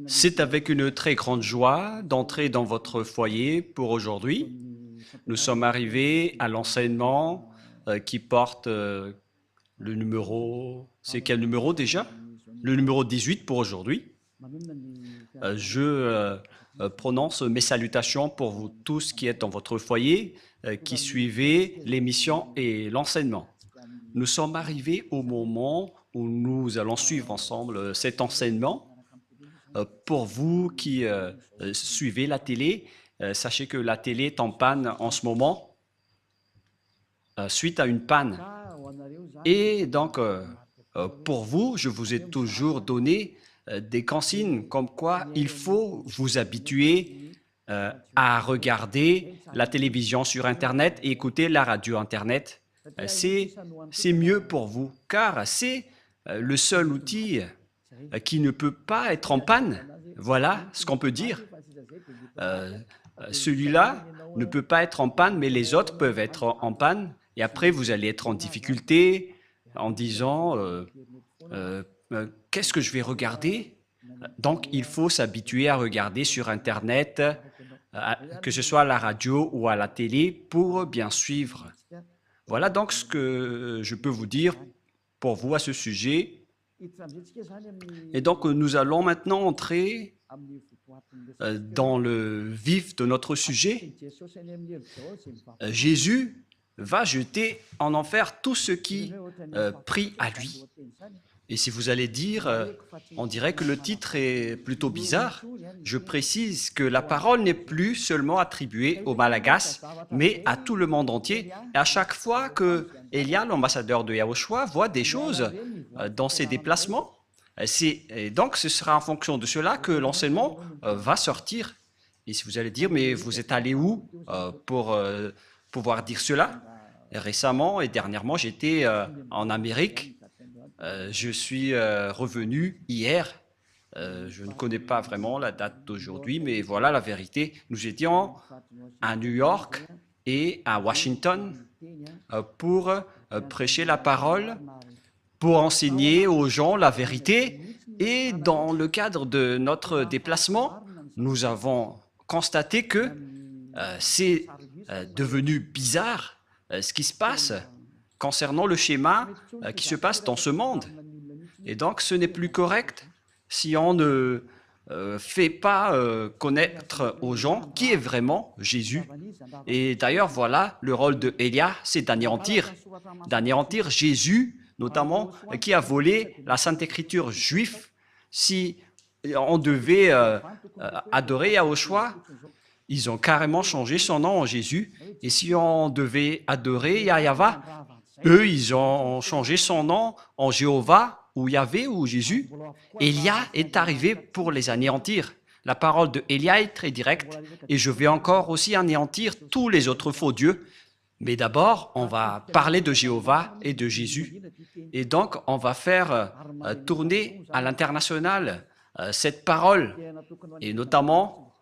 C'est avec une très grande joie d'entrer dans votre foyer pour aujourd'hui. Nous sommes arrivés à l'enseignement qui porte le numéro... C'est quel numéro déjà? Le numéro 18 pour aujourd'hui. Je prononce mes salutations pour vous tous qui êtes dans votre foyer, qui suivez l'émission et l'enseignement. Nous sommes arrivés au moment où nous allons suivre ensemble cet enseignement. Pour vous qui suivez la télé, sachez que la télé est en panne en ce moment, suite à une panne. Et donc, pour vous, je vous ai toujours donné des consignes comme quoi il faut vous habituer à regarder la télévision sur Internet et écouter la radio Internet. C'est mieux pour vous, car c'est le seul outil qui ne peut pas être en panne. Voilà ce qu'on peut dire. Celui-là ne peut pas être en panne, mais les autres peuvent être en panne. Et après, vous allez être en difficulté en disant qu'est-ce que je vais regarder? Donc, il faut s'habituer à regarder sur Internet, que ce soit à la radio ou à la télé, pour bien suivre. Voilà donc ce que je peux vous dire pour vous à ce sujet. Et donc, nous allons maintenant entrer dans le vif de notre sujet. Jésus va jeter en enfer tous ceux qui prient à lui. Et si vous allez dire, on dirait que le titre est plutôt bizarre. Je précise que la parole n'est plus seulement attribuée aux Malagasy, mais à tout le monde entier. Et à chaque fois que Elia, l'ambassadeur de Yahushua, voit des choses dans ses déplacements, et donc ce sera en fonction de cela que l'enseignement va sortir. Et si vous allez dire, mais vous êtes allé où pour pouvoir dire cela? Récemment et dernièrement, j'étais en Amérique. Je suis revenu hier. Je ne connais pas vraiment la date d'aujourd'hui, mais voilà la vérité. Nous étions à New York et à Washington pour prêcher la parole, pour enseigner aux gens la vérité. Et dans le cadre de notre déplacement, nous avons constaté que c'est devenu bizarre ce qui se passe concernant le schéma qui se passe dans ce monde. Et donc, ce n'est plus correct si on ne fait pas connaître aux gens qui est vraiment Jésus. Et d'ailleurs, voilà, le rôle de Élia, c'est d'anéantir Jésus, notamment, qui a volé la Sainte Écriture juive. Si on devait adorer Yahushua, ils ont carrément changé son nom en Jésus. Et si on devait adorer Yahva, eux, ils ont changé son nom en Jéhovah, ou Yahvé, ou Jésus. Élia est arrivé pour les anéantir. La parole de Élia est très directe, et je vais encore aussi anéantir tous les autres faux dieux. Mais d'abord, on va parler de Jéhovah et de Jésus. Et donc, on va faire tourner à l'international cette parole, et notamment,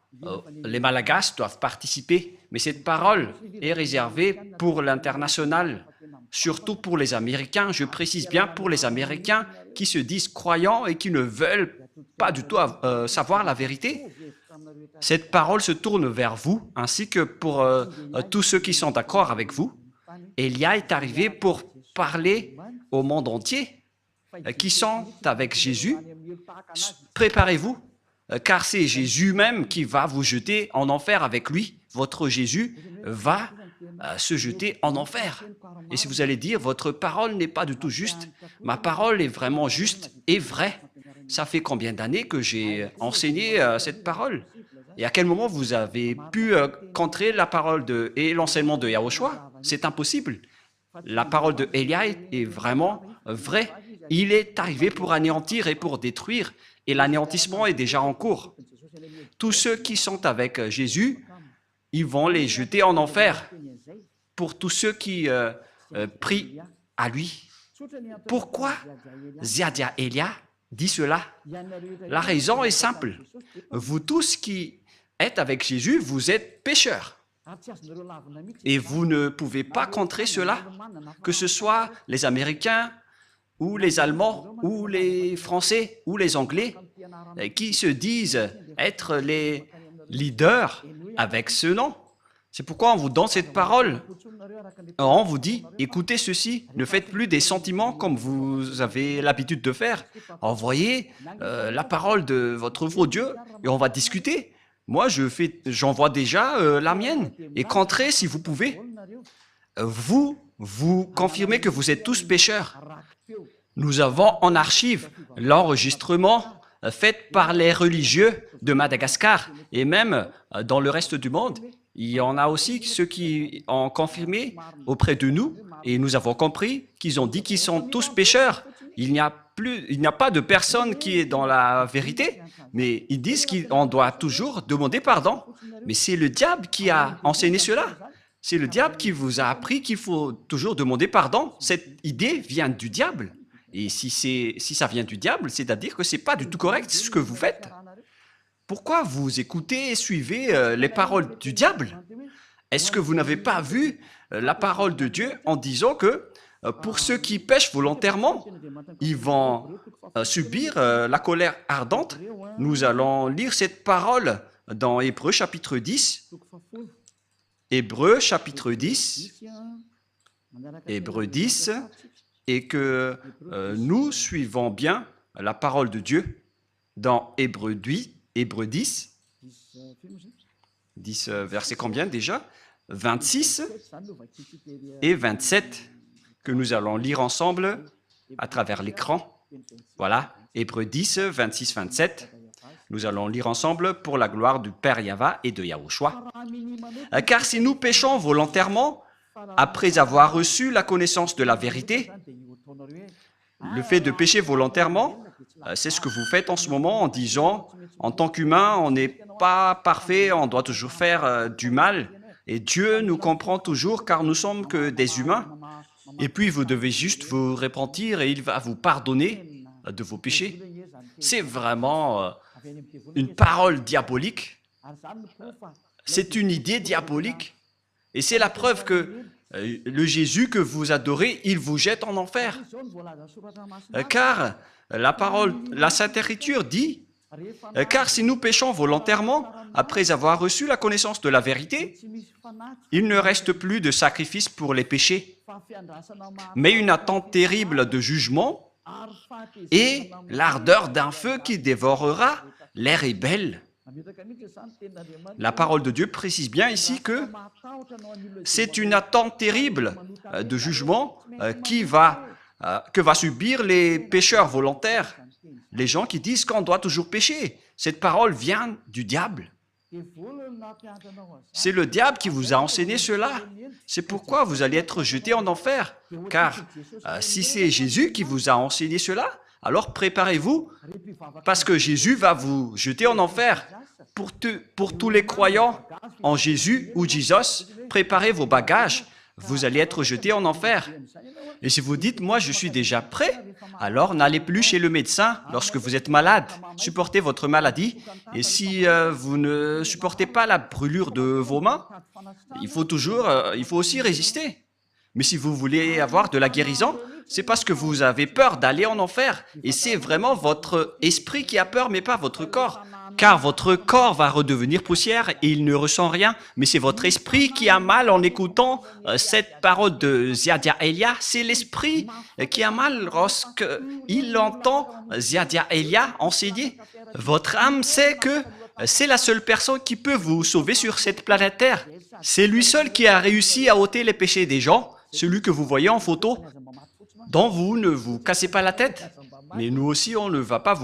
les Malagasy doivent participer, mais cette parole est réservée pour l'international, surtout pour les Américains. Je précise bien pour les Américains qui se disent croyants et qui ne veulent pas du tout savoir la vérité. Cette parole se tourne vers vous, ainsi que pour tous ceux qui sont d'accord avec vous. Élia est arrivé pour parler au monde entier, qui sont avec Jésus. Préparez-vous, car c'est Jésus même qui va vous jeter en enfer avec lui. Votre Jésus va se jeter en enfer. Et si vous allez dire, votre parole n'est pas du tout juste, ma parole est vraiment juste et vraie. Ça fait combien d'années que j'ai enseigné cette parole? Et à quel moment vous avez pu contrer la parole et l'enseignement de Yahushua? C'est impossible. La parole de Élia est vraiment vraie. Il est arrivé pour anéantir et pour détruire, et l'anéantissement est déjà en cours. Tous ceux qui sont avec Jésus, ils vont les jeter en enfer. Pour tous ceux qui prient à lui. Pourquoi Ziadia Elia dit cela? La raison est simple. Vous tous qui êtes avec Jésus, vous êtes pécheurs. Et vous ne pouvez pas contrer cela, que ce soit les Américains, ou les Allemands, ou les Français, ou les Anglais, qui se disent être les leaders avec ce nom. C'est pourquoi on vous donne cette parole. On vous dit, écoutez ceci, ne faites plus des sentiments comme vous avez l'habitude de faire. Envoyez la parole de votre vrai Dieu et on va discuter. Moi, j'envoie déjà la mienne. Et qu'entrez si vous pouvez. Vous confirmez que vous êtes tous pécheurs. Nous avons en archive l'enregistrement fait par les religieux de Madagascar et même dans le reste du monde. Il y en a aussi ceux qui ont confirmé auprès de nous et nous avons compris qu'ils ont dit qu'ils sont tous pécheurs. Il n'y a pas de personne qui est dans la vérité, mais ils disent qu'on doit toujours demander pardon. Mais c'est le diable qui a enseigné cela. C'est le diable qui vous a appris qu'il faut toujours demander pardon. Cette idée vient du diable. Et si ça vient du diable, c'est-à-dire que ce n'est pas du tout correct ce que vous faites. Pourquoi vous écoutez et suivez les paroles du diable? Est-ce que vous n'avez pas vu la parole de Dieu en disant que pour ceux qui pêchent volontairement, ils vont subir la colère ardente? Nous allons lire cette parole dans Hébreux chapitre 10. Hébreux chapitre 10. Hébreux 10. Et que nous suivons bien la parole de Dieu dans Hébreux 10. Hébreux 10, verset combien déjà? 26 et 27, que nous allons lire ensemble à travers l'écran. Voilà, Hébreux 10, 26, 27. Nous allons lire ensemble pour la gloire du Père Yahva et de Yahushua. Car si nous péchons volontairement, après avoir reçu la connaissance de la vérité, le fait de pécher volontairement, c'est ce que vous faites en ce moment en disant, en tant qu'humain, on n'est pas parfait, on doit toujours faire du mal. Et Dieu nous comprend toujours car nous sommes que des humains. Et puis vous devez juste vous repentir et il va vous pardonner de vos péchés. C'est vraiment une parole diabolique. C'est une idée diabolique. Et c'est la preuve que le Jésus que vous adorez, il vous jette en enfer. Car la parole, la Sainte Écriture dit, car si nous péchons volontairement, après avoir reçu la connaissance de la vérité, il ne reste plus de sacrifice pour les péchés, mais une attente terrible de jugement et l'ardeur d'un feu qui dévorera les rebelles. La parole de Dieu précise bien ici que c'est une attente terrible de jugement que va subir les pécheurs volontaires, les gens qui disent qu'on doit toujours pécher. Cette parole vient du diable. C'est le diable qui vous a enseigné cela. C'est pourquoi vous allez être jetés en enfer. Car si c'est Jésus qui vous a enseigné cela, alors préparez-vous, parce que Jésus va vous jeter en enfer. Pour tous les croyants en Jésus ou Jesus, préparez vos bagages, vous allez être jetés en enfer. Et si vous dites, moi je suis déjà prêt, alors n'allez plus chez le médecin lorsque vous êtes malade. Supportez votre maladie. Et si vous ne supportez pas la brûlure de vos mains, il faut aussi résister. Mais si vous voulez avoir de la guérison, c'est parce que vous avez peur d'aller en enfer. Et c'est vraiment votre esprit qui a peur, mais pas votre corps. Car votre corps va redevenir poussière et il ne ressent rien. Mais c'est votre esprit qui a mal en écoutant cette parole de Ziadia Elia. C'est l'esprit qui a mal lorsqu'il entend Ziadia Elia enseigner. Votre âme sait que c'est la seule personne qui peut vous sauver sur cette planète Terre. C'est lui seul qui a réussi à ôter les péchés des gens, celui que vous voyez en photo, dont vous ne vous cassez pas la tête. Mais nous aussi, on ne va pas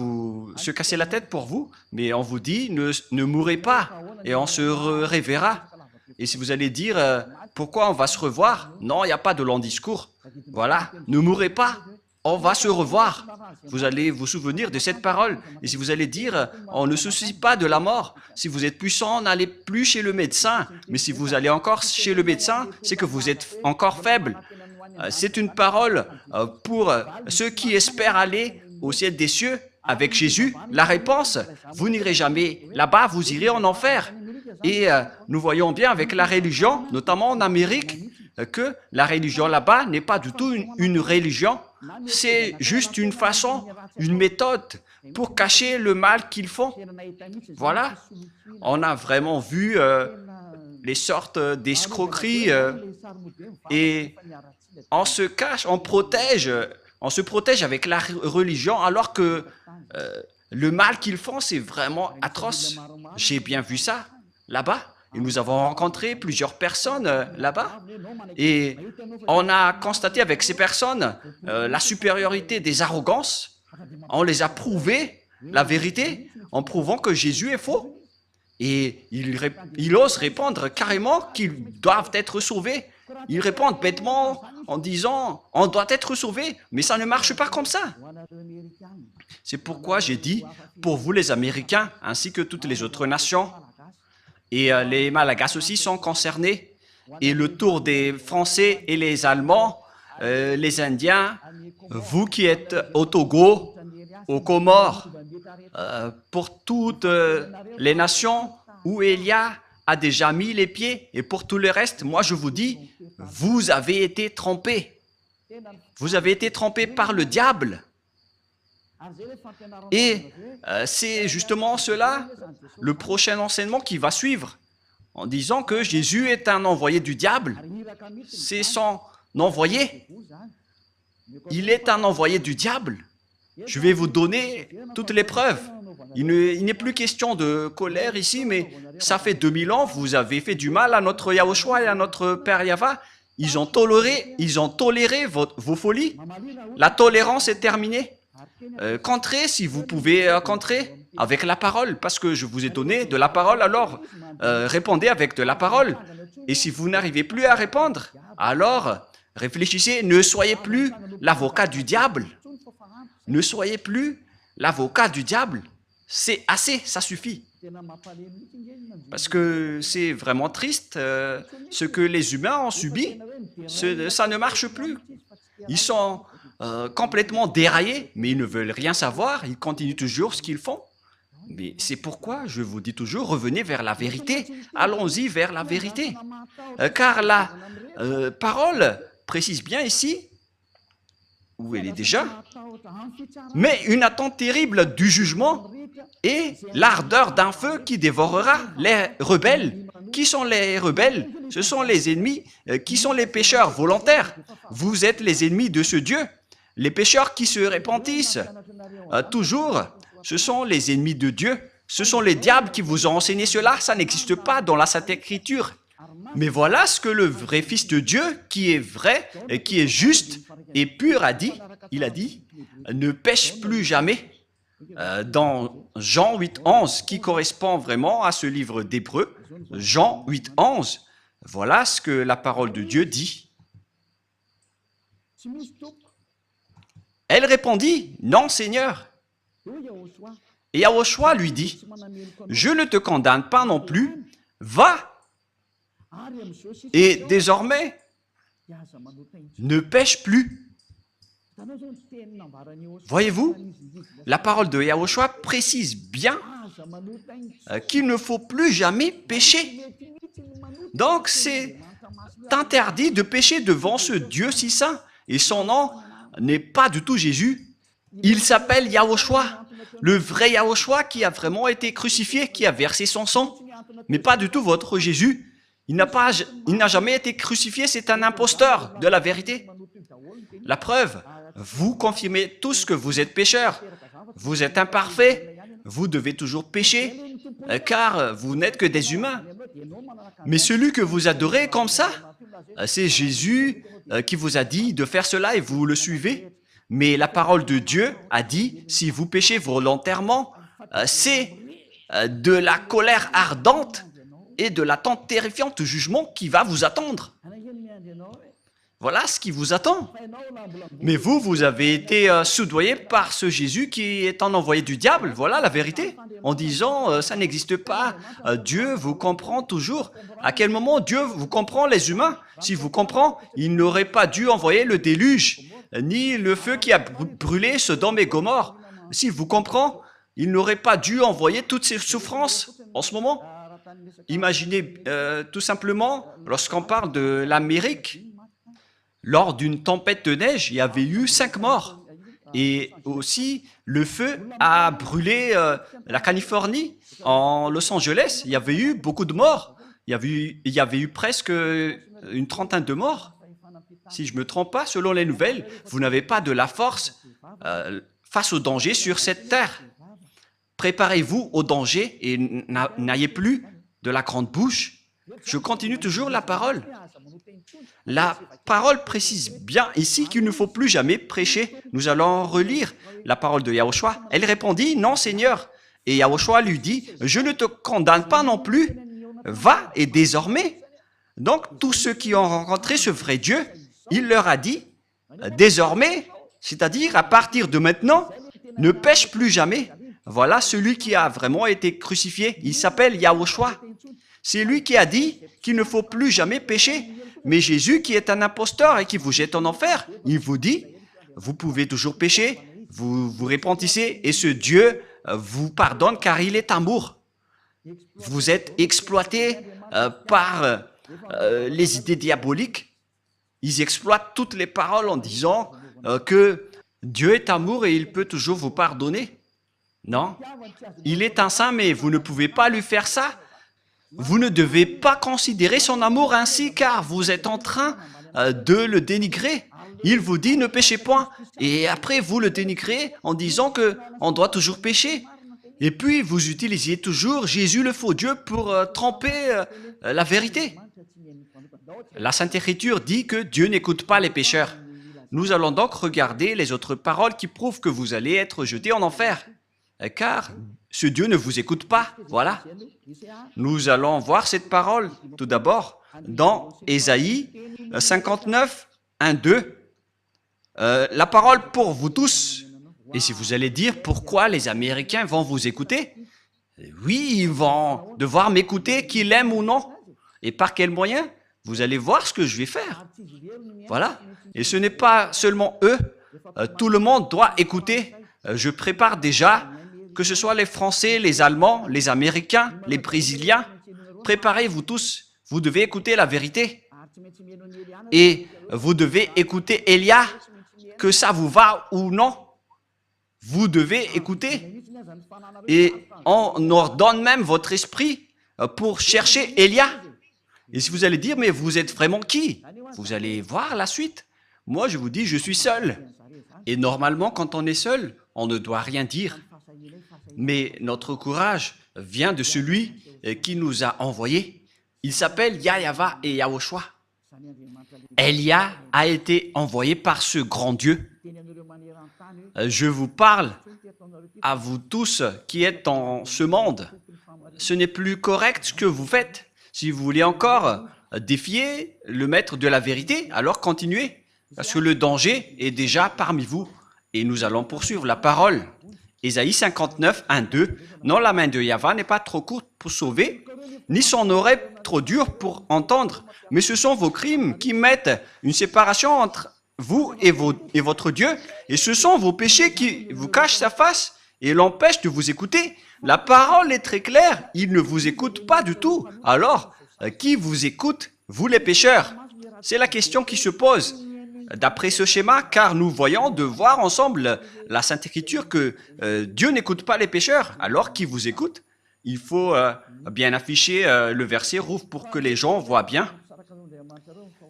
se casser la tête pour vous, mais on vous dit, ne mourrez pas, et on se reverra. Et si vous allez dire, pourquoi on va se revoir? Non, il n'y a pas de long discours. Voilà, ne mourrez pas, on va se revoir. Vous allez vous souvenir de cette parole. Et si vous allez dire, on ne se soucie pas de la mort. Si vous êtes puissant, n'allez plus chez le médecin. Mais si vous allez encore chez le médecin, c'est que vous êtes encore faible. C'est une parole pour ceux qui espèrent aller au ciel des cieux avec Jésus. La réponse, vous n'irez jamais là-bas, vous irez en enfer. Et nous voyons bien avec la religion, notamment en Amérique, que la religion là-bas n'est pas du tout une religion. c'est juste une façon, une méthode pour cacher le mal qu'ils font. Voilà, on a vraiment vu les sortes d'escroqueries et on se cache, on se protège avec la religion alors que le mal qu'ils font, c'est vraiment atroce. J'ai bien vu ça là-bas. Et nous avons rencontré plusieurs personnes là-bas et on a constaté avec ces personnes la supériorité des arrogances. On les a prouvé la vérité en prouvant que Jésus est faux. Et ils osent répondre carrément qu'ils doivent être sauvés. Ils répondent bêtement en disant « on doit être sauvé », mais ça ne marche pas comme ça. C'est pourquoi j'ai dit, pour vous les Américains, ainsi que toutes les autres nations, et les Malagasy aussi sont concernés, et le tour des Français et les Allemands, les Indiens, vous qui êtes au Togo, aux Comores, pour toutes les nations où Élia a déjà mis les pieds, et pour tout le reste, moi je vous dis, vous avez été trompés. Vous avez été trompés par le diable. Et c'est justement cela, le prochain enseignement qui va suivre, en disant que Jésus est un envoyé du diable. C'est son envoyé. Il est un envoyé du diable. Je vais vous donner toutes les preuves. Il n'est plus question de colère ici, mais ça fait 2000 ans, vous avez fait du mal à notre Yahushua et à notre Père Yahva. Ils ont toléré vos folies. La tolérance est terminée. Contrez si vous pouvez contrer avec la parole, parce que je vous ai donné de la parole, alors répondez avec de la parole. Et si vous n'arrivez plus à répondre, alors réfléchissez, ne soyez plus l'avocat du diable. Ne soyez plus l'avocat du diable. C'est assez, ça suffit. Parce que c'est vraiment triste ce que les humains ont subi. Ça ne marche plus. Ils sont complètement déraillés, mais ils ne veulent rien savoir. Ils continuent toujours ce qu'ils font. Mais c'est pourquoi je vous dis toujours, revenez vers la vérité. Allons-y vers la vérité. Car la parole précise bien ici, où elle est déjà, mais une attente terrible du jugement et l'ardeur d'un feu qui dévorera les rebelles. Qui sont les rebelles? Ce sont les ennemis. Qui sont les pécheurs volontaires? Vous êtes les ennemis de ce Dieu. Les pécheurs qui se repentissent toujours, ce sont les ennemis de Dieu. Ce sont les diables qui vous ont enseigné cela. Ça n'existe pas dans la Sainte Écriture. Mais voilà ce que le vrai Fils de Dieu, qui est vrai, et qui est juste et pur, a dit. Il a dit, ne pêche plus jamais. Dans Jean 8,11, qui correspond vraiment à ce livre d'Hébreux, Jean 8,11, voilà ce que la parole de Dieu dit. Elle répondit, non Seigneur. Et Yahushua lui dit, je ne te condamne pas non plus, va. Et désormais, ne pêche plus. Voyez-vous, la parole de Yahushua précise bien qu'il ne faut plus jamais pécher. Donc, c'est interdit de pécher devant ce Dieu si saint. Et son nom n'est pas du tout Jésus. Il s'appelle Yahushua, le vrai Yahushua qui a vraiment été crucifié, qui a versé son sang. Mais pas du tout votre Jésus. Il n'a jamais été crucifié, c'est un imposteur de la vérité. La preuve, vous confirmez tous que vous êtes pécheurs. Vous êtes imparfaits, vous devez toujours pécher, car vous n'êtes que des humains. Mais celui que vous adorez comme ça, c'est Jésus qui vous a dit de faire cela et vous le suivez. Mais la parole de Dieu a dit, si vous péchez volontairement, c'est de la colère ardente et de l'attente terrifiante du jugement qui va vous attendre. Voilà ce qui vous attend. Mais vous avez été soudoyé par ce Jésus qui est un envoyé du diable. Voilà la vérité. En disant, ça n'existe pas. Dieu vous comprend toujours. À quel moment Dieu vous comprend, les humains? S'il vous comprend, il n'aurait pas dû envoyer le déluge, ni le feu qui a brûlé Sodome et Gomorrhe. S'il vous comprend, il n'aurait pas dû envoyer toutes ces souffrances en ce moment. Imaginez tout simplement, lorsqu'on parle de l'Amérique, lors d'une tempête de neige, il y avait eu 5 morts. Et aussi, le feu a brûlé la Californie. En Los Angeles, il y avait eu beaucoup de morts. Il y avait eu presque une trentaine de morts. Si je ne me trompe pas, selon les nouvelles, vous n'avez pas de la force face au danger sur cette terre. Préparez-vous au danger et n'ayez plus de la grande bouche. Je continue toujours la parole. La parole précise bien ici qu'il ne faut plus jamais prêcher. Nous allons relire la parole de Yahushua. Elle répondit, « Non, Seigneur. » Et Yahushua lui dit, « Je ne te condamne pas non plus. Va et désormais. » Donc, tous ceux qui ont rencontré ce vrai Dieu, il leur a dit, « Désormais, c'est-à-dire à partir de maintenant, ne pêche plus jamais. » Voilà celui qui a vraiment été crucifié. Il s'appelle Yahushua. C'est lui qui a dit qu'il ne faut plus jamais pécher. Mais Jésus, qui est un imposteur et qui vous jette en enfer, il vous dit, vous pouvez toujours pécher, vous vous repentissez et ce Dieu vous pardonne car il est amour. Vous êtes exploité par les idées diaboliques. Ils exploitent toutes les paroles en disant que Dieu est amour et il peut toujours vous pardonner. Non, il est un saint, mais vous ne pouvez pas lui faire ça. Vous ne devez pas considérer son amour ainsi, car vous êtes en train de le dénigrer. Il vous dit, ne péchez point. Et après, vous le dénigrez en disant qu'on doit toujours pécher. Et puis, vous utilisiez toujours Jésus le faux Dieu pour tromper la vérité. La Sainte Écriture dit que Dieu n'écoute pas les pécheurs. Nous allons donc regarder les autres paroles qui prouvent que vous allez être jetés en enfer. Car ce Dieu ne vous écoute pas. Voilà. Nous allons voir cette parole tout d'abord dans Ésaïe 59, 1, 2. La parole pour vous tous. Et si vous allez dire pourquoi les Américains vont vous écouter, oui, ils vont devoir m'écouter, qu'ils l'aiment ou non. Et par quel moyen? Vous allez voir ce que je vais faire. Voilà. Et ce n'est pas seulement eux. Tout le monde doit écouter. Je prépare déjà, que ce soit les Français, les Allemands, les Américains, les Brésiliens. Préparez-vous tous. Vous devez écouter la vérité. Et vous devez écouter Élia, que ça vous va ou non. Vous devez écouter. Et on ordonne même votre esprit pour chercher Élia. Et si vous allez dire, mais vous êtes vraiment qui? Vous allez voir la suite. Moi, je vous dis, je suis seul. Et normalement, quand on est seul, on ne doit rien dire. Mais notre courage vient de celui qui nous a envoyés. Il s'appelle Yahava et Yahushua. Élia a été envoyé par ce grand Dieu. Je vous parle à vous tous qui êtes dans ce monde. Ce n'est plus correct ce que vous faites. Si vous voulez encore défier le maître de la vérité, alors continuez, parce que le danger est déjà parmi vous. Et nous allons poursuivre la parole. Ésaïe 59, 1, 2. Non, la main de Yahva n'est pas trop courte pour sauver, ni son oreille trop dure pour entendre, mais ce sont vos crimes qui mettent une séparation entre vous et votre Dieu, et ce sont vos péchés qui vous cachent sa face et l'empêchent de vous écouter. La parole est très claire, il ne vous écoute pas du tout. Alors, qui vous écoute, vous les pécheurs? C'est la question qui se pose. D'après ce schéma, car nous voyons de voir ensemble la Sainte Écriture que Dieu n'écoute pas les pécheurs. Alors, qui vous écoute? Il faut bien afficher le verset rouge pour que les gens voient bien.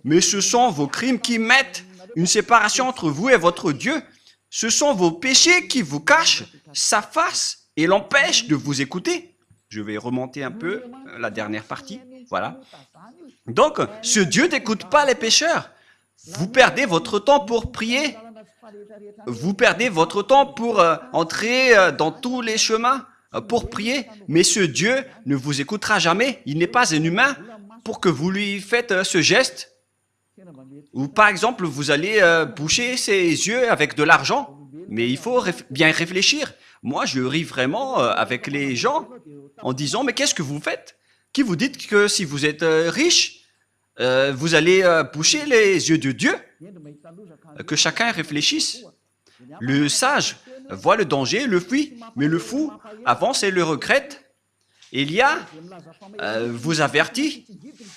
Mais ce sont vos crimes qui mettent une séparation entre vous et votre Dieu. Ce sont vos péchés qui vous cachent sa face et l'empêchent de vous écouter. Je vais remonter un peu la dernière partie. Voilà. Donc, ce Dieu n'écoute pas les pécheurs. Vous perdez votre temps pour prier. Vous perdez votre temps pour entrer dans tous les chemins pour prier. Mais ce Dieu ne vous écoutera jamais. Il n'est pas un humain pour que vous lui faites ce geste. Ou par exemple, vous allez boucher ses yeux avec de l'argent. Mais il faut bien réfléchir. Moi, je ris vraiment avec les gens en disant, mais qu'est-ce que vous faites? Qui vous dites que si vous êtes riche, vous allez boucher les yeux de Dieu? Que chacun réfléchisse. Le sage voit le danger, le fuit, mais le fou avance et le regrette. Élia vous avertit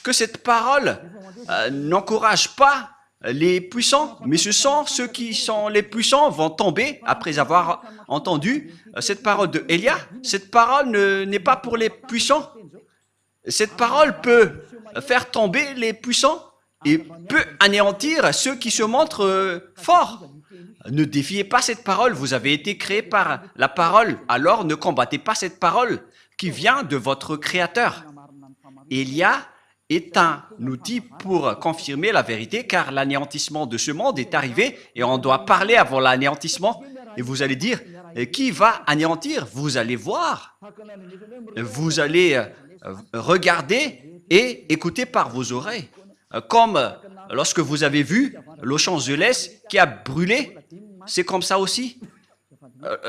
que cette parole n'encourage pas les puissants, mais ce sont ceux qui sont les puissants vont tomber après avoir entendu cette parole de Élia. Cette parole n'est pas pour les puissants. Cette parole peut faire tomber les puissants et peut anéantir ceux qui se montrent forts. Ne défiez pas cette parole, vous avez été créé par la parole, alors ne combattez pas cette parole qui vient de votre Créateur. Élia est un outil pour confirmer la vérité, car l'anéantissement de ce monde est arrivé et on doit parler avant l'anéantissement. Et vous allez dire, qui va anéantir? Vous allez voir, vous allez regarder et écouter par vos oreilles. Comme lorsque vous avez vu Los Angeles qui a brûlé, c'est comme ça aussi.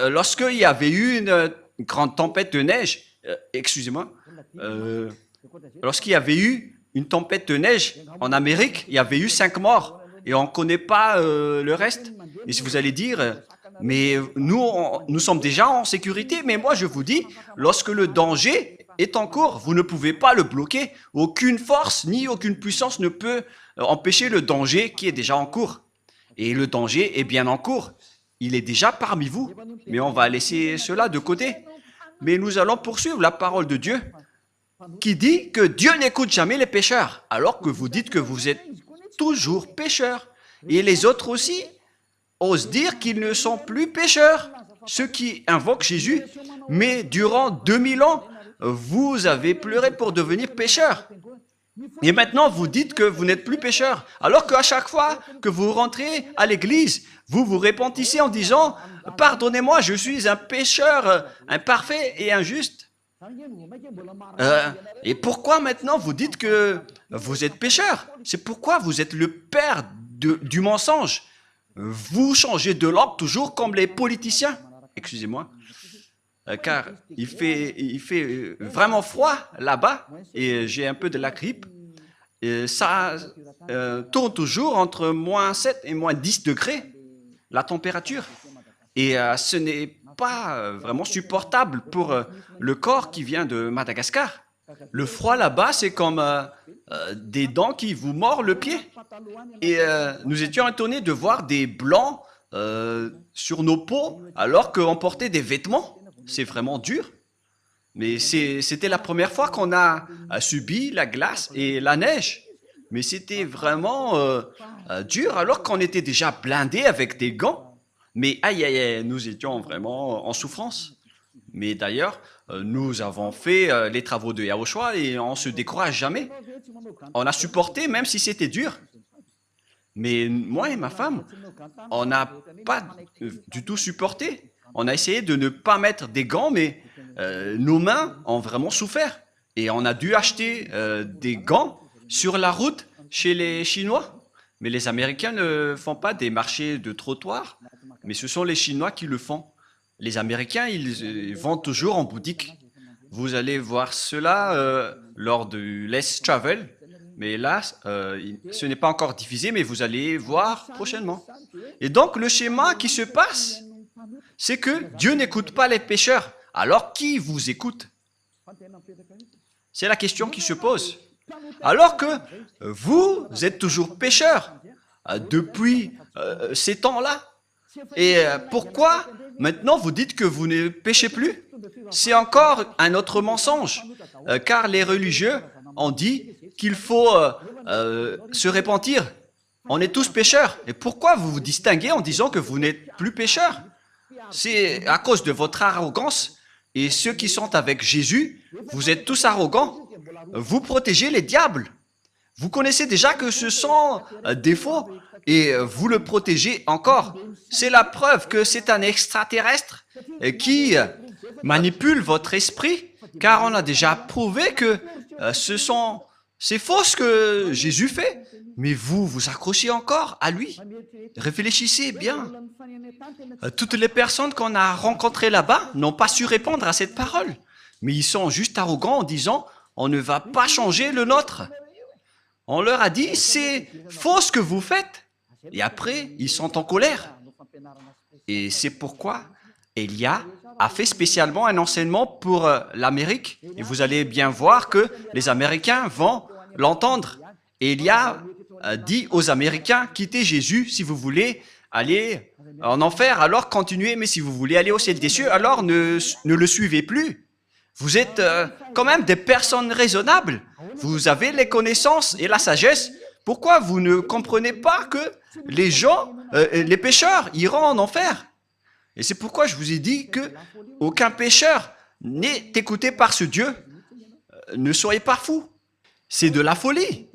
Lorsqu'il y avait eu une grande tempête de neige, excusez-moi, lorsqu'il y avait eu une tempête de neige en Amérique, il y avait eu 5 morts et on ne connaît pas le reste. Et si vous allez dire, mais nous sommes déjà en sécurité, mais moi je vous dis, lorsque le danger est en cours, vous ne pouvez pas le bloquer. Aucune force ni aucune puissance ne peut empêcher le danger qui est déjà en cours. Et le danger est bien en cours. Il est déjà parmi vous, mais on va laisser cela de côté. Mais nous allons poursuivre la parole de Dieu qui dit que Dieu n'écoute jamais les pécheurs, alors que vous dites que vous êtes toujours pécheurs. Et les autres aussi osent dire qu'ils ne sont plus pécheurs, ceux qui invoquent Jésus. Mais durant 2000 ans, vous avez pleuré pour devenir pécheur. Et maintenant, vous dites que vous n'êtes plus pécheur. Alors qu'à chaque fois que vous rentrez à l'église, vous vous repentissez en disant « Pardonnez-moi, je suis un pécheur imparfait et injuste. » Et pourquoi maintenant vous dites que vous êtes pécheur? C'est pourquoi vous êtes le père du mensonge. Vous changez de langue toujours comme les politiciens. Excusez-moi. Car il fait vraiment froid là-bas et j'ai un peu de la grippe. Et ça tourne toujours entre moins 7 et moins 10 degrés, la température. Et ce n'est pas vraiment supportable pour le corps qui vient de Madagascar. Le froid là-bas, c'est comme des dents qui vous mordent le pied. Et nous étions étonnés de voir des blancs sur nos peaux alors qu'on portait des vêtements. C'est vraiment dur. Mais c'était la première fois qu'on a subi la glace et la neige. Mais c'était vraiment dur alors qu'on était déjà blindés avec des gants. Mais aïe, aïe, aïe, nous étions vraiment en souffrance. Mais d'ailleurs, nous avons fait les travaux de Yahushua et on ne se décourage jamais. On a supporté même si c'était dur. Mais moi et ma femme, on n'a pas du tout supporté. On a essayé de ne pas mettre des gants, mais nos mains ont vraiment souffert. Et on a dû acheter des gants sur la route chez les Chinois. Mais les Américains ne font pas des marchés de trottoir, mais ce sont les Chinois qui le font. Les Américains, ils vendent toujours en boutique. Vous allez voir cela lors du Let's Travel. Mais là, ce n'est pas encore diffusé, mais vous allez voir prochainement. Et donc, le schéma qui se passe, c'est que Dieu n'écoute pas les pécheurs. Alors, qui vous écoute? C'est la question qui se pose. Alors que vous êtes toujours pécheurs depuis ces temps-là. Et pourquoi maintenant vous dites que vous ne péchez plus? C'est encore un autre mensonge, car les religieux ont dit qu'il faut se repentir. On est tous pécheurs. Et pourquoi vous vous distinguez en disant que vous n'êtes plus pécheurs? C'est à cause de votre arrogance. Et ceux qui sont avec Jésus, vous êtes tous arrogants. Vous protégez les diables. Vous connaissez déjà que ce sont des faux et vous le protégez encore. C'est la preuve que c'est un extraterrestre qui manipule votre esprit, car on a déjà prouvé que c'est faux ce que Jésus fait. Mais vous vous accrochez encore à lui. Réfléchissez bien. Toutes les personnes qu'on a rencontrées là-bas n'ont pas su répondre à cette parole. Mais ils sont juste arrogants en disant « on ne va pas changer le nôtre ». On leur a dit « c'est faux ce que vous faites ». Et après, ils sont en colère. Et c'est pourquoi Élia a fait spécialement un enseignement pour l'Amérique. Et vous allez bien voir que les Américains vont l'entendre. Élia dit aux Américains, quittez Jésus si vous voulez aller en enfer, alors continuez, mais si vous voulez aller au ciel des cieux, alors ne le suivez plus. Vous êtes quand même des personnes raisonnables. Vous avez les connaissances et la sagesse. Pourquoi vous ne comprenez pas que les gens, les pécheurs, iront en enfer? Et c'est pourquoi je vous ai dit que aucun pécheur n'est écouté par ce Dieu. Ne soyez pas fous. C'est de la folie.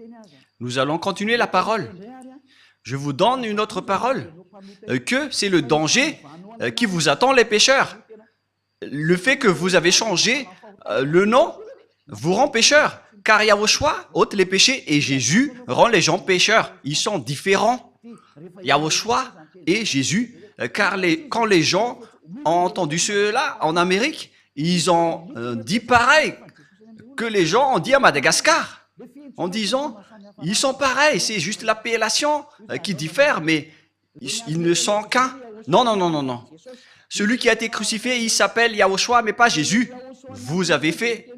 Nous allons continuer la parole. Je vous donne une autre parole, que c'est le danger qui vous attend, les pécheurs. Le fait que vous avez changé le nom vous rend pécheur, car Yahushua ôte les péchés et Jésus rend les gens pécheurs. Ils sont différents, Yahushua et Jésus, car quand les gens ont entendu cela en Amérique, ils ont dit pareil que les gens ont dit à Madagascar, en disant, ils sont pareils, c'est juste l'appellation qui diffère, mais ils ne sont qu'un. Non, non, non, non, non. Celui qui a été crucifié, il s'appelle Yahushua, mais pas Jésus. Vous avez fait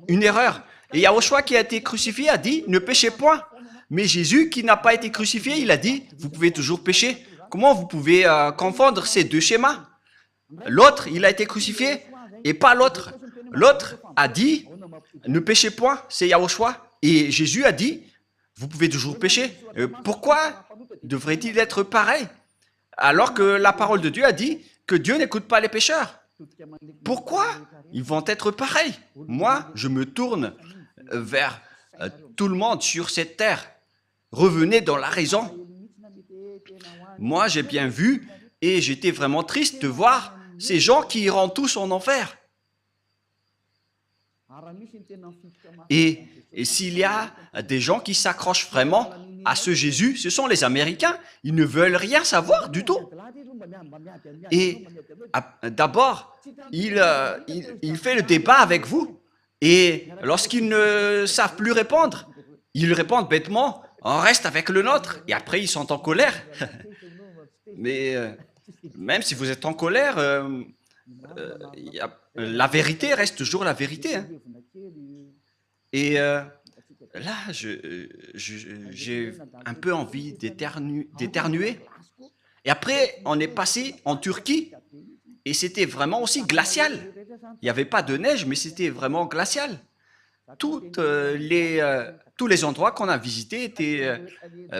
une erreur. Et Yahushua qui a été crucifié a dit, ne péchez point. Mais Jésus qui n'a pas été crucifié, il a dit, vous pouvez toujours pécher. Comment vous pouvez confondre ces deux schémas? L'autre, il a été crucifié et pas l'autre. L'autre a dit, ne péchez point, c'est Yahushua. Et Jésus a dit, vous pouvez toujours pécher. Pourquoi devrait-il être pareil? Alors que la parole de Dieu a dit que Dieu n'écoute pas les pécheurs. Pourquoi ils vont être pareils? Moi, je me tourne vers tout le monde sur cette terre. Revenez dans la raison. Moi, j'ai bien vu et j'étais vraiment triste de voir ces gens qui iront tous en enfer. Et s'il y a des gens qui s'accrochent vraiment à ce Jésus, ce sont les Américains. Ils ne veulent rien savoir du tout. Et d'abord, il fait le débat avec vous. Et lorsqu'ils ne savent plus répondre, ils répondent bêtement, on reste avec le nôtre. Et après, ils sont en colère. Mais même si vous êtes en colère, la vérité reste toujours la vérité. Hein. Et là, j'ai un peu envie d'éternuer. Et après, on est passé en Turquie et c'était vraiment aussi glacial. Il n'y avait pas de neige, mais c'était vraiment glacial. Tous les endroits qu'on a visités étaient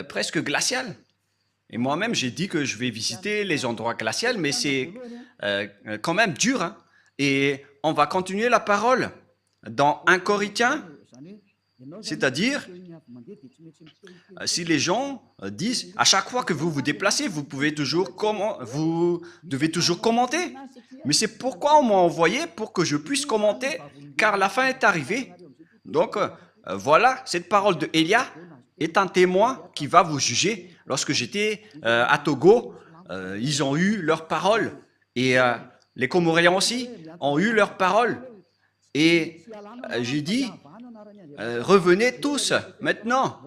presque glaciales. Et moi-même, j'ai dit que je vais visiter les endroits glaciaux, mais c'est quand même dur. Hein. Et on va continuer la parole dans 1 Corinthiens, c'est-à-dire, si les gens disent, à chaque fois que vous vous déplacez, vous devez toujours commenter. Mais c'est pourquoi on m'a envoyé pour que je puisse commenter, car la fin est arrivée. Donc, voilà, cette parole de Elia est un témoin qui va vous juger. Lorsque j'étais à Togo, ils ont eu leur parole. Et les Comoriens aussi ont eu leur parole. Et j'ai dit, revenez tous maintenant.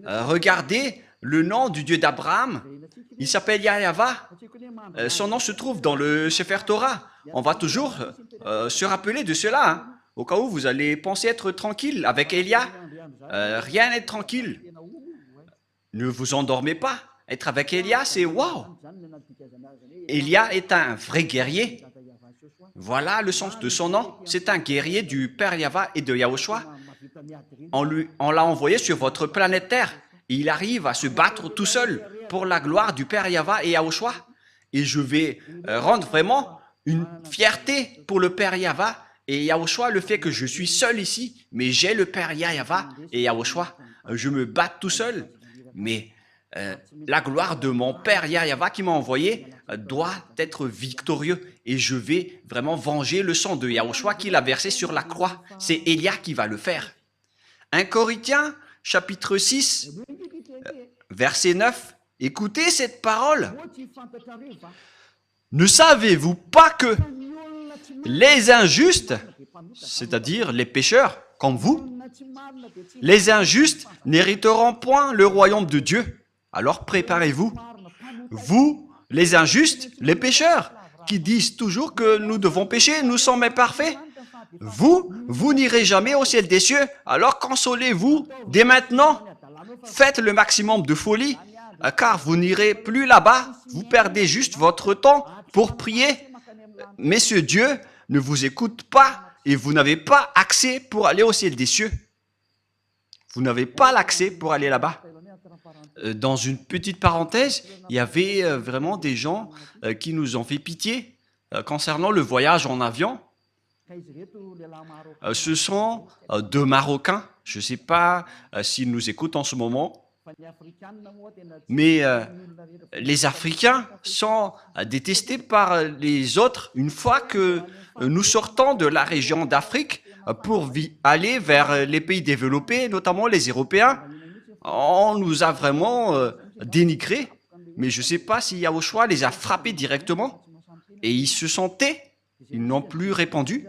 Regardez le nom du Dieu d'Abraham. Il s'appelle Yahva. Son nom se trouve dans le Sefer Torah. On va toujours se rappeler de cela. Hein, au cas où vous allez penser être tranquille. Avec Elia, rien n'est tranquille. Ne vous endormez pas. Être avec Elia, c'est waouh. Elia est un vrai guerrier. Voilà le sens de son nom. C'est un guerrier du Père Yahva et de Yahushua. On l'a envoyé sur votre planète Terre. Et il arrive à se battre tout seul pour la gloire du Père Yahva et Yahushua. Et je vais rendre vraiment une fierté pour le Père Yahva et Yahushua, le fait que je suis seul ici, mais j'ai le Père Yahva et Yahushua. Je me bats tout seul, mais la gloire de mon Père Yahva qui m'a envoyé doit être victorieux. Et je vais vraiment venger le sang de Yahushua qu'il a versé sur la croix. C'est Elia qui va le faire. 1 Corinthiens, chapitre 6, verset 9. Écoutez cette parole. Ne savez-vous pas que les injustes, c'est-à-dire les pécheurs comme vous, les injustes n'hériteront point le royaume de Dieu. Alors préparez-vous. Vous, les injustes, les pécheurs, qui disent toujours que nous devons pécher, nous sommes imparfaits. Vous n'irez jamais au ciel des cieux, alors consolez-vous dès maintenant. faites le maximum de folie, car vous n'irez plus là-bas, vous perdez juste votre temps pour prier. Messieurs, Dieu ne vous écoute pas et vous n'avez pas accès pour aller au ciel des cieux. Vous n'avez pas l'accès pour aller là-bas. Dans une petite parenthèse, il y avait vraiment des gens qui nous ont fait pitié concernant le voyage en avion. Ce sont deux Marocains. Je ne sais pas s'ils nous écoutent en ce moment. Mais les Africains sont détestés par les autres une fois que nous sortons de la région d'Afrique pour aller vers les pays développés, notamment les Européens. On nous a vraiment dénigrés, mais je ne sais pas si Yahushua les a frappés directement et ils se sont tais, ils n'ont plus répondu.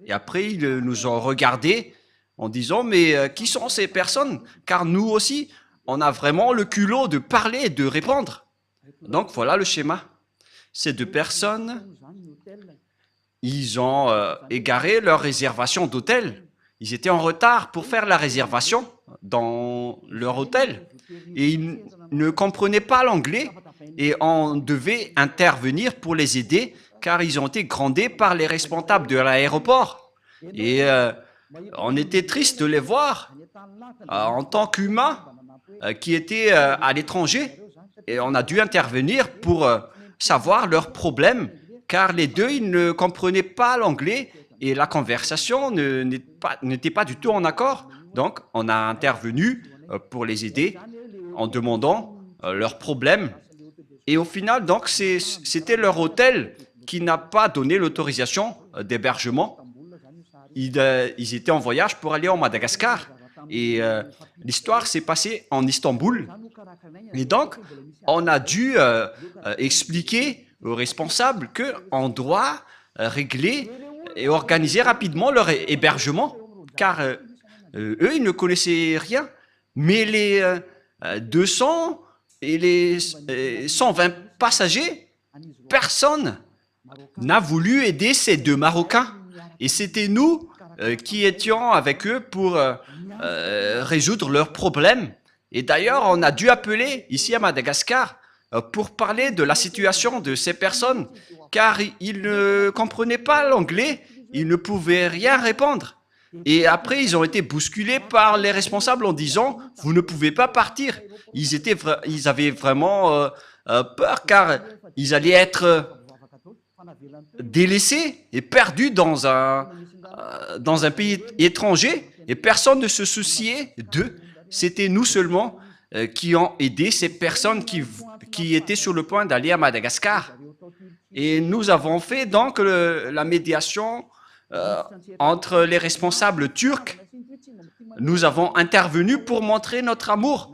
Et après, ils nous ont regardés en disant « Mais qui sont ces personnes ?» Car nous aussi, on a vraiment le culot de parler et de répondre. Donc, voilà le schéma. Ces deux personnes, ils ont égaré leur réservation d'hôtel. Ils étaient en retard pour faire la réservation dans leur hôtel. Et ils ne comprenaient pas l'anglais et on devait intervenir pour les aider car ils ont été grondés par les responsables de l'aéroport. Et on était triste de les voir en tant qu'humains qui étaient à l'étranger. Et on a dû intervenir pour savoir leurs problèmes car les deux, ils ne comprenaient pas l'anglais et la conversation n'était pas du tout en accord. Donc, on a intervenu pour les aider en demandant leurs problèmes. Et au final, donc, c'était leur hôtel qui n'a pas donné l'autorisation d'hébergement. Ils étaient en voyage pour aller en Madagascar. Et l'histoire s'est passée en Istanbul. Et donc, on a dû expliquer aux responsables qu'on doit régler et organiser rapidement leur hébergement, car eux, ils ne connaissaient rien. Mais les 200 et les 120 passagers, personne n'a voulu aider ces deux Marocains. Et c'était nous qui étions avec eux pour résoudre leurs problèmes. Et d'ailleurs, on a dû appeler ici à Madagascar pour parler de la situation de ces personnes, car ils ne comprenaient pas l'anglais, ils ne pouvaient rien répondre. Et après, ils ont été bousculés par les responsables en disant « Vous ne pouvez pas partir ». Ils avaient vraiment peur, car ils allaient être délaissés et perdus dans un pays étranger, et personne ne se souciait d'eux. C'était nous seulement qui ont aidé ces personnes qui étaient sur le point d'aller à Madagascar. Et nous avons fait donc la médiation entre les responsables turcs. Nous avons intervenu pour montrer notre amour.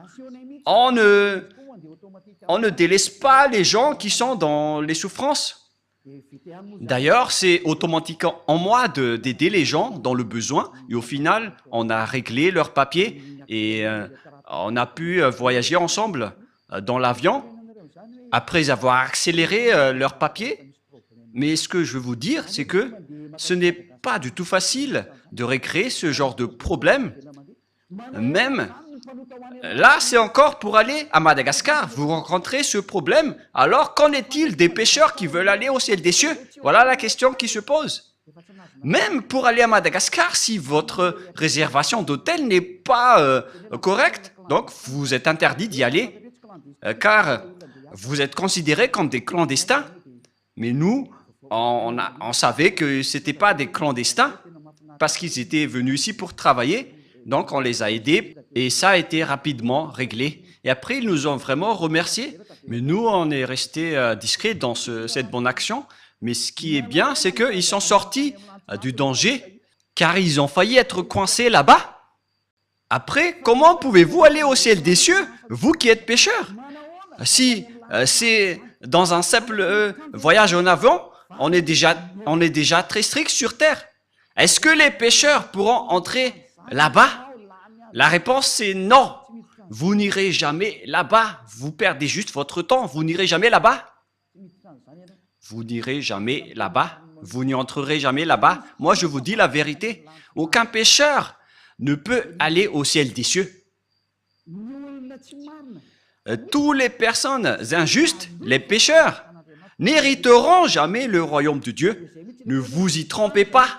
On ne délaisse pas les gens qui sont dans les souffrances. D'ailleurs, c'est automatique en moi d'aider les gens dans le besoin. Et au final, on a réglé leurs papiers et on a pu voyager ensemble dans l'avion après avoir accéléré leurs papiers. Mais ce que je veux vous dire, c'est que ce n'est pas du tout facile de régler ce genre de problème. Même là, c'est encore pour aller à Madagascar. Vous rencontrez ce problème. Alors, qu'en est-il des pêcheurs qui veulent aller au ciel des cieux? Voilà la question qui se pose. Même pour aller à Madagascar, si votre réservation d'hôtel n'est pas correcte, donc vous êtes interdit d'y aller, car vous êtes considérés comme des clandestins. Mais nous, on savait que ce n'étaient pas des clandestins, parce qu'ils étaient venus ici pour travailler. Donc, on les a aidés et ça a été rapidement réglé. Et après, ils nous ont vraiment remerciés. Mais nous, on est restés discrets dans cette bonne action. Mais ce qui est bien, c'est qu'ils sont sortis du danger, car ils ont failli être coincés là-bas. Après, comment pouvez-vous aller au ciel des cieux, vous qui êtes pécheurs? Si c'est dans un simple voyage en avion, on est déjà très strict sur terre. Est-ce que les pécheurs pourront entrer là-bas? La réponse, c'est non. Vous n'irez jamais là-bas. Vous perdez juste votre temps. Vous n'irez jamais là-bas. Vous n'irez jamais là-bas. Vous n'y entrerez jamais là-bas. Moi, je vous dis la vérité. Aucun pécheur ne peut aller au ciel des cieux. Tous les personnes injustes, les pécheurs, n'hériteront jamais le royaume de Dieu. Ne vous y trompez pas.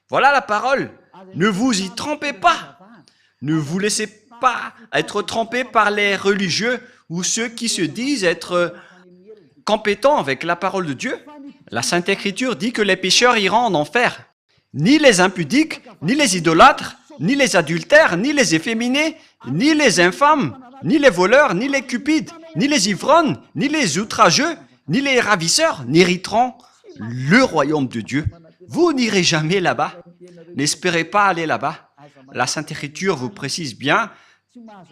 Voilà la parole. Ne vous y trompez pas. Ne vous laissez pas être trompés par les religieux ou ceux qui se disent être compétents avec la parole de Dieu. La Sainte Écriture dit que les pécheurs iront en enfer. Ni les impudiques, ni les idolâtres, ni les adultères, ni les efféminés, ni les infâmes, ni les voleurs, ni les cupides, ni les ivrognes, ni les outrageux, ni les ravisseurs n'hériteront le royaume de Dieu. Vous n'irez jamais là-bas. N'espérez pas aller là-bas. La Sainte Écriture vous précise bien